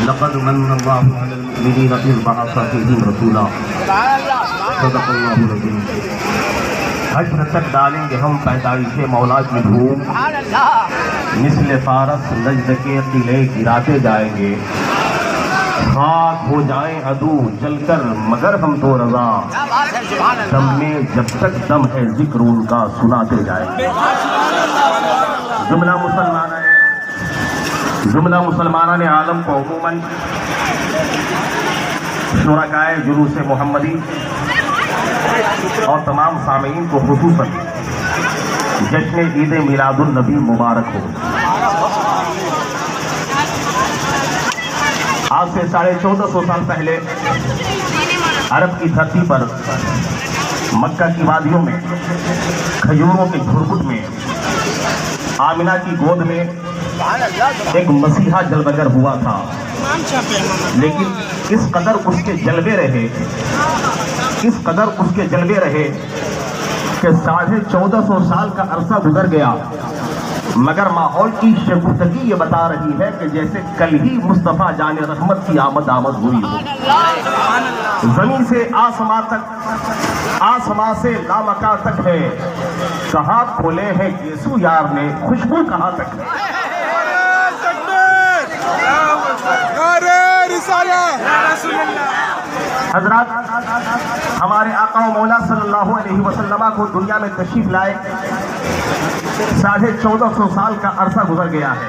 لقد من اللہ علی المؤمنین اذ بعث فیہم رسولا صدق اللہ العظیم۔ حشر تک ڈالیں گے ہم پیدائش مولا کی دھوم، مثل فارس نجد کے قلعے گراتے جائیں گے، خاک ہو جائیں عدو جل کر مگر ہم تو رضا، دم میں جب تک دم ہے ذکر ان کا سناتے جائیں گے۔ جملہ مسلمانان عالم کو عموماً، شرکائے جلوس محمدی اور تمام سامعین کو خصوصاً جشن عید میلاد النبی مبارک ہو۔ آج سے 1450 سال پہلے عرب کی دھرتی پر مکہ کی وادیوں میں کھجوروں کے گھرگٹ میں آمنہ کی گود میں ایک مسیحا جلوگر ہوا تھا، لیکن اس قدر اس کے جلوے رہے کہ 1450 سال کا عرصہ گزر گیا، مگر ماحول کی شگفتگی یہ بتا رہی ہے کہ جیسے کل ہی مصطفیٰ جان رحمت کی آمد ہوئی ہو۔ زمین سے آسمان تک، آسمان سے لامکاں تک ہے، کہاں کھولے ہیں یسوع یار نے، خوشبو کہاں تک ہے۔ حضرات، ہمارے آقا و مولا صلی اللہ علیہ وسلم کو دنیا میں تشریف لائے 1450 سال کا عرصہ گزر گیا ہے۔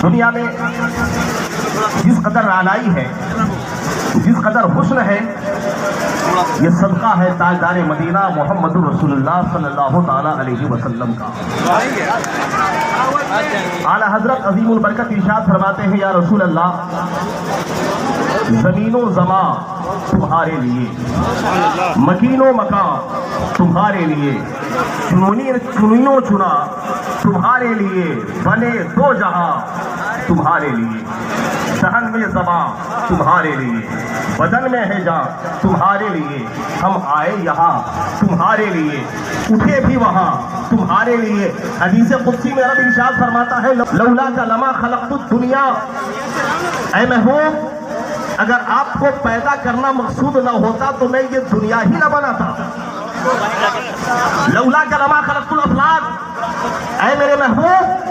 دنیا میں جس قدر رعنائی ہے، جس قدر حسن ہے، یہ صدقہ ہے تاجدار مدینہ محمد رسول اللہ صلی اللہ تعالی علیہ وسلم کا۔ اعلیٰ حضرت عظیم البرکت ارشاد فرماتے ہیں، یا رسول اللہ، زمین و زمان تمہارے لیے، مکین و مکان تمہارے لیے، چنینو چنا تمہارے لیے، بنے دو جہاں تمہارے لیے، دہن میں زبان تمہارے لیے، بدن میں ہے جان تمہارے لیے، ہم آئے یہاں تمہارے لیے، اٹھے بھی وہاں تمہارے لیے۔ حدیث قدسی میں رب ارشاد فرماتا ہے، لولا کا لما خلقت الدنیا، اے محبوب، اگر آپ کو پیدا کرنا مقصود نہ ہوتا تو میں یہ دنیا ہی نہ بناتا۔ لولا کا لما خلقت الافلاک، اے میرے محبوب،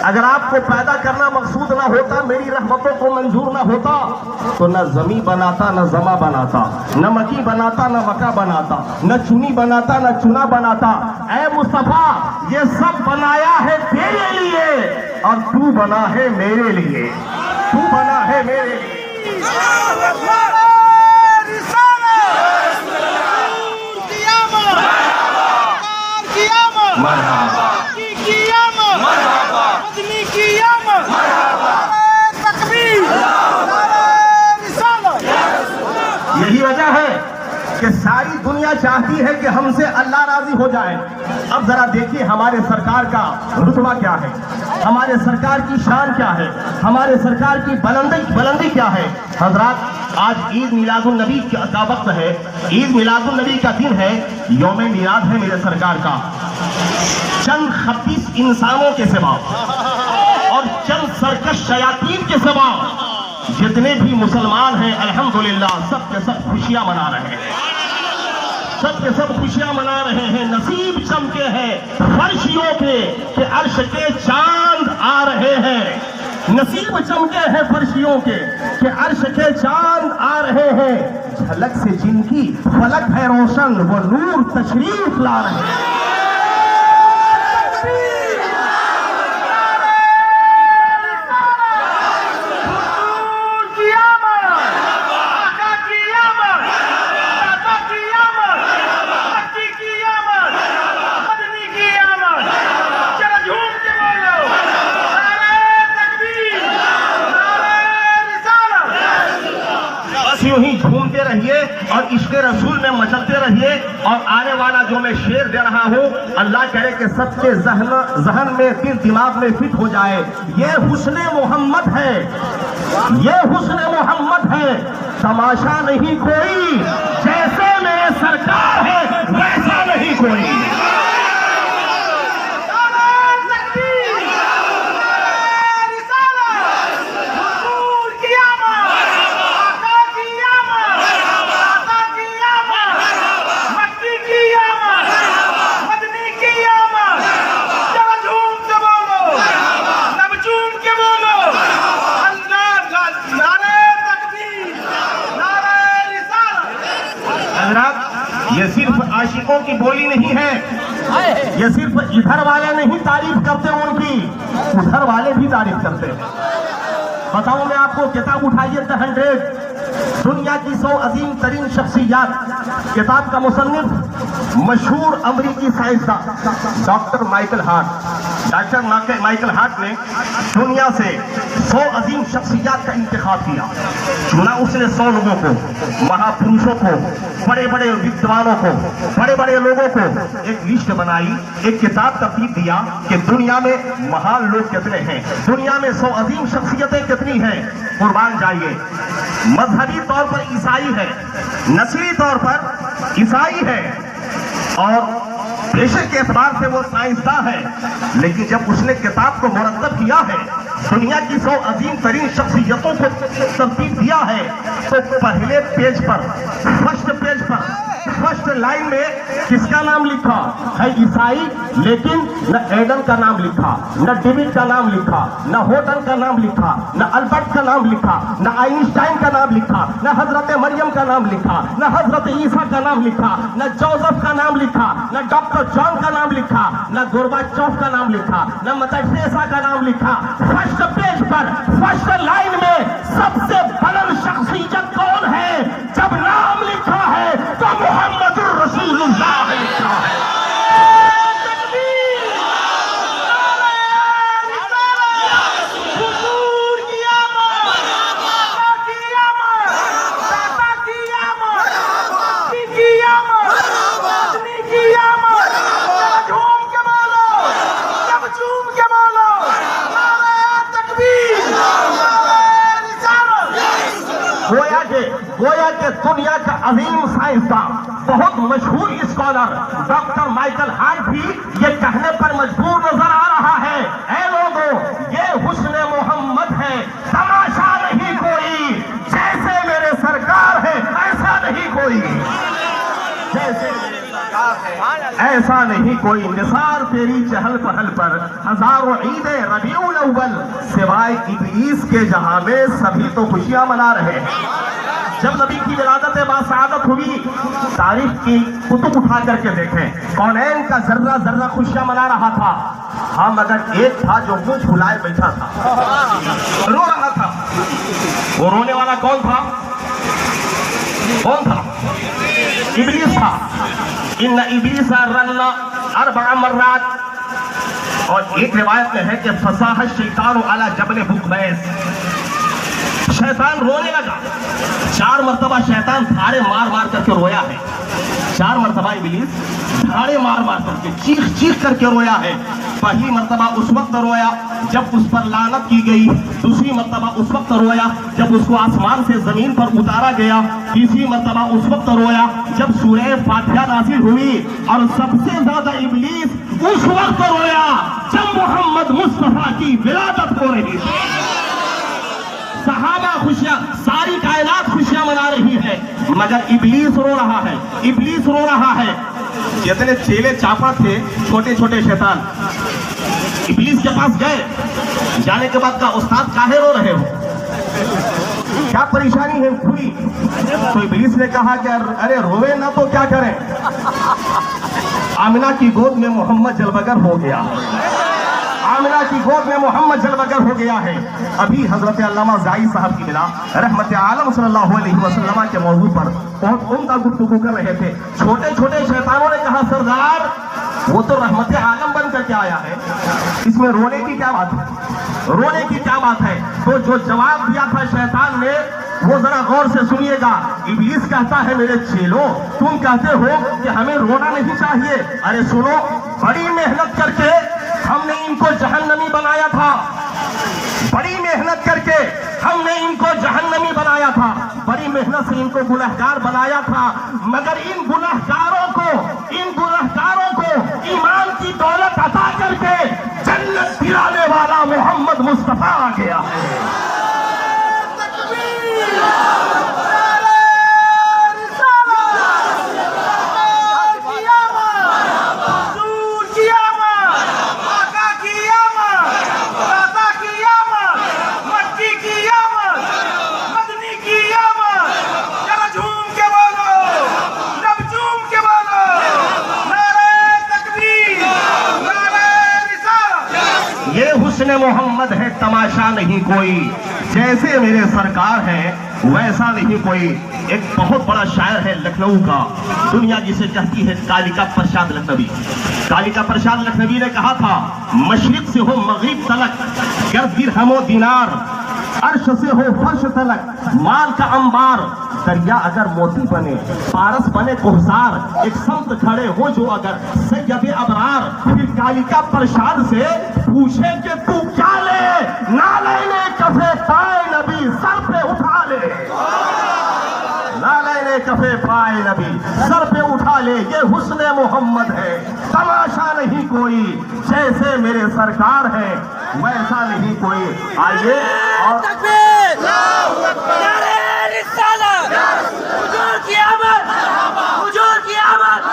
اگر آپ کو پیدا کرنا مقصود نہ ہوتا، میری رحمتوں کو منظور نہ ہوتا، تو نہ زمیں بناتا، نہ زما بناتا، نہ مکی بناتا، نہ مکہ بناتا، نہ چنی بناتا، نہ چنا بناتا۔ اے مصطفیٰ، یہ سب بنایا ہے تیرے لیے، اور تو بنا ہے میرے لیے، تو بنا ہے میرے لیے۔ یہی وجہ ہے کہ ساری دنیا چاہتی ہے کہ ہم سے اللہ راضی ہو جائے۔ اب ذرا دیکھیے ہمارے سرکار کا رتبہ کیا ہے، ہمارے سرکار کی شان کیا ہے، ہمارے سرکار کی بلندی کیا ہے۔ حضرات، آج عید میلاد النبی کا وقت ہے، عید میلاد النبی کا دن ہے، یوم میلاد ہے میرے سرکار کا۔ چند خبیث انسانوں کے سوا اور چند سرکش شیاطین کے سوا جتنے بھی مسلمان ہیں، الحمدللہ سب کے سب خوشیاں منا رہے ہیں، سب کے سب خوشیاں منا رہے ہیں۔ نصیب چمکے ہیں فرشیوں کے کہ عرش کے چاند آ رہے ہیں، نصیب چمکے ہیں فرشیوں کے کہ عرش کے چاند آ رہے ہیں، جھلک سے جن کی فلک ہے روشن، وہ نور تشریف لا رہے ہیں۔ یوں ہی جھومتے رہیے اور عشق رسول میں مچلتے رہیے، اور آنے والا جو میں شعر دے رہا ہوں، اللہ کرے کہ سب کے ذہن میں پھر دماغ میں فٹ ہو جائے۔ یہ حسن محمد ہے، یہ حسن محمد ہے، تماشا نہیں کوئی، جیسے میرے سرکار ہے ویسا نہیں کوئی۔ بولی نہیں ہے، یہ صرف ادھر والے نہیں تعریف کرتے ان کی، ادھر والے بھی تعریف کرتے ہیں۔ بتاؤں میں آپ کو، کتاب اٹھائیے The 100 دنیا کی 100 عظیم ترین شخصیات، کتاب کا مصنف مشہور امریکی سائنسداں doctor Michael Hart. Doctor Michael Hart نے دنیا سے 100 عظیم شخصیات کا انتخاب کیا، چنا اس نے 100 لوگوں کو، مہا پروشوں کو، بڑے بڑے وِدوانوں کو، بڑے بڑے لوگوں کو ایک لسٹ بنائی، ایک کتاب ترتیب دیا کہ دنیا میں مہان لوگ کتنے ہیں، دنیا میں 100 عظیم شخصیتیں کتنی ہیں۔ قربان جائیے، مذہبی طور پر عیسائی ہے، نسلی طور پر عیسائی ہے، اور پیشے کے اعتبار سے وہ سائنسداں ہے، لیکن جب اس نے کتاب کو مرتب کیا ہے، دنیا کی 100 عظیم ترین شخصیتوں کو ترتیب دیا ہے، تو پہلے پیج پر، فرسٹ پیج پر، فرسٹ لائن میں کس کا نام لکھا ہے؟ عیسائی، لیکن نہ ایڈم کا نام لکھا، نہ ڈیوڈ کا نام لکھا، نہ ہوٹن کا نام لکھا، نہ البرٹ کا نام لکھا، نہ آئنسٹائن کا نام لکھا، نہ حضرت مریم کا نام لکھا، نہ حضرت عیسیٰ کا نام لکھا، نہ جوزف کا نام لکھا، نہ ڈاکٹر جان کا نام لکھا، نہ گورباچوف کا نام لکھا، نہ مدر ٹریسا کا نام لکھا۔ فرسٹ پیج پر، فرسٹ لائن میں سب سے بلند شخصیت کون ہے؟ جب نام لکھا ہے تو محمد الرسول اللہ لکھا ہے۔ گویا کہ دنیا کا عظیم سائنسداں، بہت مشہور اسکالر ڈاکٹر مائیکل ہارٹ بھی یہ کہنے پر مجبور نظر آ رہا ہے، اے لوگوں، یہ حسن محمد ہے، تماشا نہیں کوئی، جیسے میرے سرکار ہے ایسا نہیں کوئی، جیسے ایسا نہیں کوئی، نثار تیری چہل پہل پر ہزاروں عید ربیع الاول، سوائے ابلیس کے جہاں میں سبھی تو خوشیاں منا رہے ہیں۔ جب نبی کی ولادت باسعادت ہوئی، تاریخ کی کتب اٹھا کر کے دیکھیں، کونین کا ذرہ ذرہ خوشیاں منا رہا تھا، ہاں مگر ایک تھا جو منہ پھلائے بیٹھا تھا، رو رہا تھا۔ وہ رونے والا کون تھا؟ کون تھا؟ ابلیس تھا۔ ان ابلیس رن 4 مرات، اور ایک روایت میں ہے کہ فصاح الشیطان علی جبل بقبیس، شیطان رونے لگا، 4 مرتبہ شیطان دھاڑے مار مار کر کے رویا ہے، 4 مرتبہ ابلیس دھاڑے مار مار کر کے، چیخ چیخ کر کے رویا ہے۔ پہلی مرتبہ اس وقت رویا جب اس پر لعنت کی گئی، دوسری مرتبہ اس وقت رویا جب اس کو آسمان سے زمین پر اتارا گیا، تیسری مرتبہ اس وقت رویا جب سورہ فاتحہ نازل ہوئی، اور سب سے زیادہ ابلیس اس وقت رویا جب محمد مصطفیٰ کی ولادت ہو رہی تھی۔ صحابہ خوشیاں، ساری کائنات خوشیاں منا رہی ہے، مگر ابلیس رو رہا ہے، ابلیس رو رہا ہے۔ جتنے چیلے چاپا تھے، چھوٹے چھوٹے شیطان، ابلیس کے پاس گئے، جانے کے بعد کہا استاد کاہے رو رہے ہو، کیا پریشانی ہے ہوئی؟ تو ابلیس نے کہا کہ ارے روے نہ تو کیا کریں، آمنہ کی گود میں محمد جلوگر ہو گیا، آمنہ کی گود میں محمد جلوگر ہو گیا ہے۔ ابھی حضرت علامہ زائی صاحب کی ملا رحمت عالم صلی اللہ علیہ وسلم کے موضوع پر بہت عمدہ گفتگو کر رہے تھے۔ چھوٹے چھوٹے شیطانوں نے کہا سردار وہ تو رحمت عالم بن کر کے آیا ہے، اس میں رونے کی کیا بات ہے، رونے کی کیا بات ہے؟ تو جو جواب دیا تھا شیطان نے وہ ذرا غور سے سنیے گا۔ ابلیس کہتا ہے میرے چیلو تم کہتے ہو کہ ہمیں رونا نہیں چاہیے، ارے سنو، بڑی محنت کر کے ہم نے ان کو جہنمی بنایا تھا، بڑی محنت کر کے ہم نے ان کو جہنمی بنایا تھا، بڑی محنت سے ان کو گنہگار بنایا تھا، مگر ان گنہگاروں کو ایمان کی دولت عطا کر کے جنت دلانے والا محمد مصطفیٰ آ گیا ہے۔ یہ حسن محمد ہے تماشا نہیں کوئی، جیسے میرے سرکار ہے ویسا نہیں کوئی۔ ایک بہت بڑا شاعر ہے لکھنؤ کا، دنیا جسے کہتی ہے کالیکا پرشاد لکھنوی۔ کالیکا پرشاد لکھنوی نے کہا تھا مشرق سے ہو مغرب تلک، گر درہم و دینار، عرش سے ہو فرش تلک، مال کا انبار، دریا اگر موتی بنے، پارس بنے کوہسار، ایک سمت کھڑے ہو جو اگر سید ابرار، پھر کالیکا پرشاد سے پوچھے کہ تو کیا لے، نالین کفے پائے نبی سر پہ اٹھا لے، نالین کفے پائے نبی سر پہ اٹھا لے، یہ حسن محمد ہے تماشا نہیں کوئی، جیسے میرے سرکار ہے ویسا نہیں کوئی۔ آئیے اور تکبیر، نعرہ رسالت، حضور کی آمد، حضور کی آمد،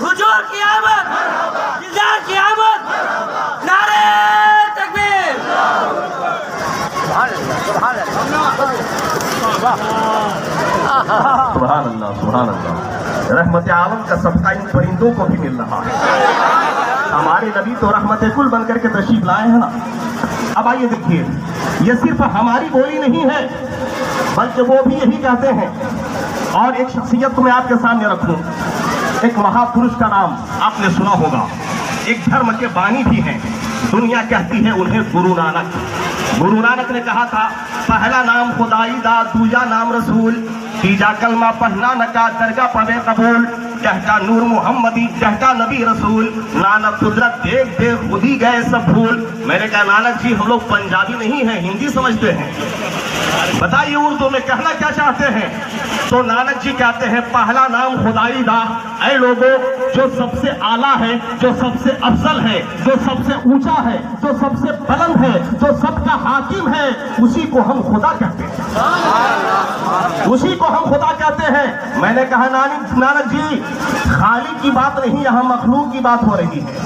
حضور کی آمد، دیدار کی آمد، نعرہ تکبیر۔ سبحان اللہ سبحان اللہ، رحمت عالم کا صدقہ ان پرندوں کو بھی مل رہا ہے۔ ہمارے نبی تو رحمت کل بن کر کے تشریف لائے ہیں نا۔ اب آئیے دیکھیے، یہ صرف ہماری بولی نہیں ہے بلکہ وہ بھی یہی کہتے ہیں۔ اور ایک شخصیت کو میں آپ کے سامنے رکھوں، ایک مہاپرش کا نام آپ نے سنا ہوگا، ایک دھرم کے بانی بھی ہیں، دنیا کہتی ہے انہیں گرو نانک۔ گرو نانک نے کہا تھا پہلا نام خدائی دا، دوجا نام رسول، تیجا کلمہ پڑھنا نکا، درگاہ پڑھے قبول، کہتا نور محمدی، کہتا نبی رسول، نانک قدرت دیکھ دیکھ خود ہی گئے سب بھول۔ میں نے کہا نانک جی ہم لوگ پنجابی نہیں ہیں، ہندی سمجھتے ہیں، بتائیے اردو میں کہنا کیا چاہتے ہیں؟ تو نانک جی کہتے ہیں پہلا نام خدائی دا، اے لوگو جو سب سے اعلیٰ ہے، جو سب سے افضل ہے، جو سب سے اونچا ہے، جو سب سے بلند ہے، جو سب کا حاکم ہے، اسی کو ہم خدا کہتے ہیں، اسی کو ہم خدا کہتے ہیں۔ میں نے کہا نانک جی خالق کی بات نہیں، یہاں مخلوق کی بات ہو رہی ہے،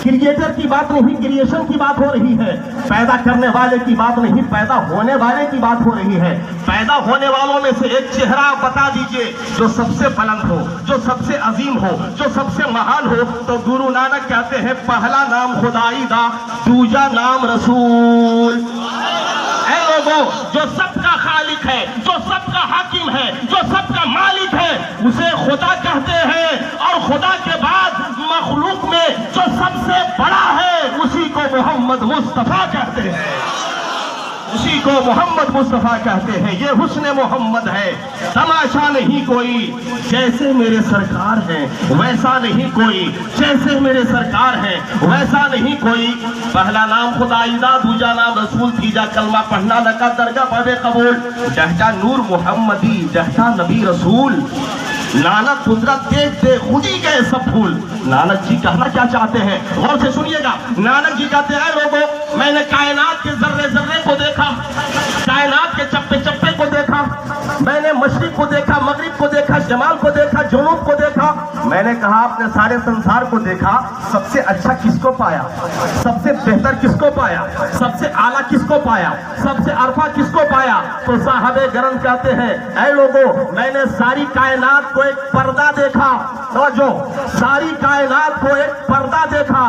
کریٹر کی بات نہیں، کریشن کی بات ہو رہی ہے، پیدا کرنے والے کی بات نہیں، پیدا ہونے والے کی بات ہو رہی ہے۔ پیدا ہونے والوں میں سے ایک چہرہ بتا دیجئے جو سب سے بلند ہو، جو سب سے عظیم ہو، جو سب سے مہان ہو۔ تو گرو نانک کہتے ہیں پہلا نام خدائی دا، دوجا نام رسول۔ اے لوگوں جو سب کا خالق ہے، جو سب کا حاکم ہے، جو سب کا مالک ہے، اسے خدا کہتے ہیں، اور خدا کے بعد مخلوق میں جو سب سے بڑا ہے اسی کو محمد مصطفیٰ کہتے ہیں، اسی کو محمد مصطفیٰ کہتے ہیں۔ یہ حسن محمد ہے تماشا نہیں کوئی، جیسے میرے سرکار ہیں ویسا نہیں کوئی، جیسے میرے سرکار ہیں ویسا نہیں کوئی۔ پہلا نام خدائی دا، دوجا نام رسول، تیجا کلمہ پڑھنا لگا، درگاہ پڑھے قبول، کہتا نور محمدی، کہتا نبی رسول، نانک قدرت دیکھ دے خود ہی گئے سب بھول۔ نانک جی کہنا کیا چاہتے ہیں غور سے سنیے گا۔ نانک جی کہتے ہیں لوگوں میں نے کائنات کے ذرے ذرے کو دیکھا، کائنات کے چپے چپے کو دیکھا، میں نے مشرق کو دیکھا، مغرب کو دیکھا، شمال کو دیکھا، جنوب کو دیکھا۔ میں نے کہا آپ نے سارے سنسار کو دیکھا، سب سے اچھا کس کو پایا، سب سے بہتر کس کو پایا، سب سے اعلیٰ کس کو پایا، سب سے عرفہ کس کو پایا؟ تو صاحب گرم کہتے ہیں اے لوگوں میں نے ساری کائنات کو ایک پردہ دیکھا، توجہ، ساری کائنات کو ایک پردہ دیکھا،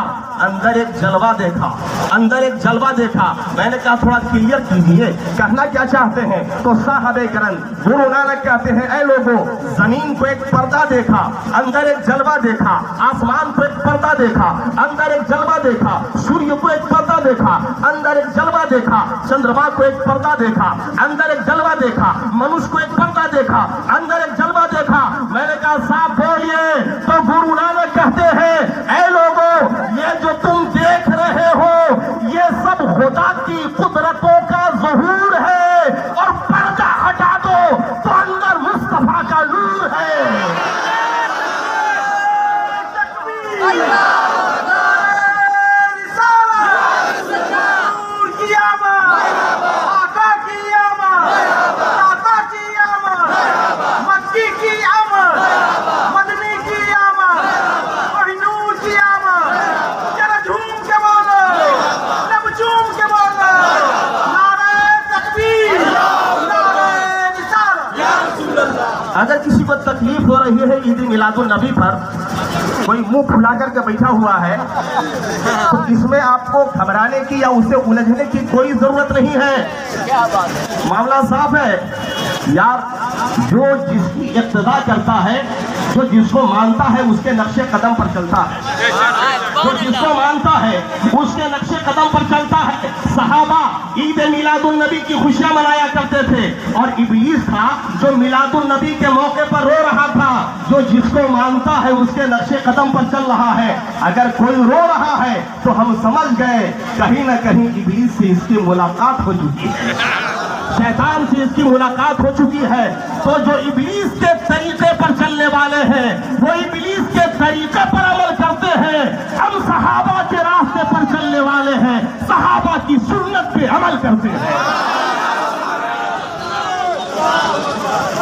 اندر ایک جلوہ دیکھا، اندر ایک جلوہ دیکھا۔ میں نے کہا تھوڑا کلیئر کیجیے کہنا کیا چاہتے ہیں؟ تو صاحب کرم گرو نانک کہتے ہیں اے لوگوں زمین کو ایک پردہ دیکھا، اندر ایک جلوہ دیکھا، آسمان کو ایک پردہ دیکھا، اندر ایک جلوہ دیکھا، سوریہ کو ایک پردہ دیکھا، اندر ایک جلوہ دیکھا، چندرما کو ایک پردہ دیکھا، اندر ایک جلوہ دیکھا، منوش کو ایک پردہ دیکھا، اندر ایک جلوہ دیکھا۔ میں نے کہا صاحب بولیے، تو گرو نانک کہتے ہیں اے لوگوں یہ جو تم دیکھ رہے ہو یہ سب خدا کی قدرتوں کا ظہور ہے، اور پردہ ہٹا دو تو اندر مصطفیٰ کا نور ہے۔ اگر کسی کو تکلیف ہو رہی ہے عید میلاد النبی پر کوئی منہ پھلا کر کے بیٹھا ہوا ہے تو اس میں آپ کو گھبرانے کی یا اسے الجھنے کی کوئی ضرورت نہیں ہے. معاملہ صاف ہے یار. جو جس کی اقتدا کرتا ہے, جو جس کو مانتا ہے اس کے نقش قدم پر چلتا ہے, جو جس کو مانتا ہے اس کے نقش قدم پر چلتا ہے. صحابہ عید میلاد النبی کی خوشیاں منایا کرتے تھے, اور ابلیس تھا جو میلاد النبی کے موقع پر رو رہا تھا. جو جس کو مانتا ہے اس کے نقش قدم پر چل رہا ہے. اگر کوئی رو رہا ہے تو ہم سمجھ گئے کہیں نہ کہیں ابلیس سے اس کی ملاقات ہو چکی ہے, شیطان سے اس کی ملاقات ہو چکی ہے. تو جو ابلیس کے طریقے پر چلنے والے ہیں وہ ابلیس کے طریقے پر عمل کرتے ہیں. ہم صحابہ کے راستے پر چلنے والے ہیں, صحابہ کی سنت پہ عمل کرتے ہیں.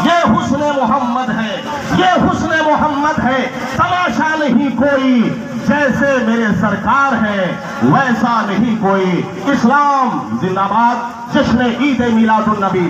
یہ حسن محمد ہے, یہ حسن محمد ہے. تماشا نہیں کوئی, جیسے میرے سرکار ہے ویسا نہیں کوئی. اسلام زندہ باد. جشن عید میلاد النبی.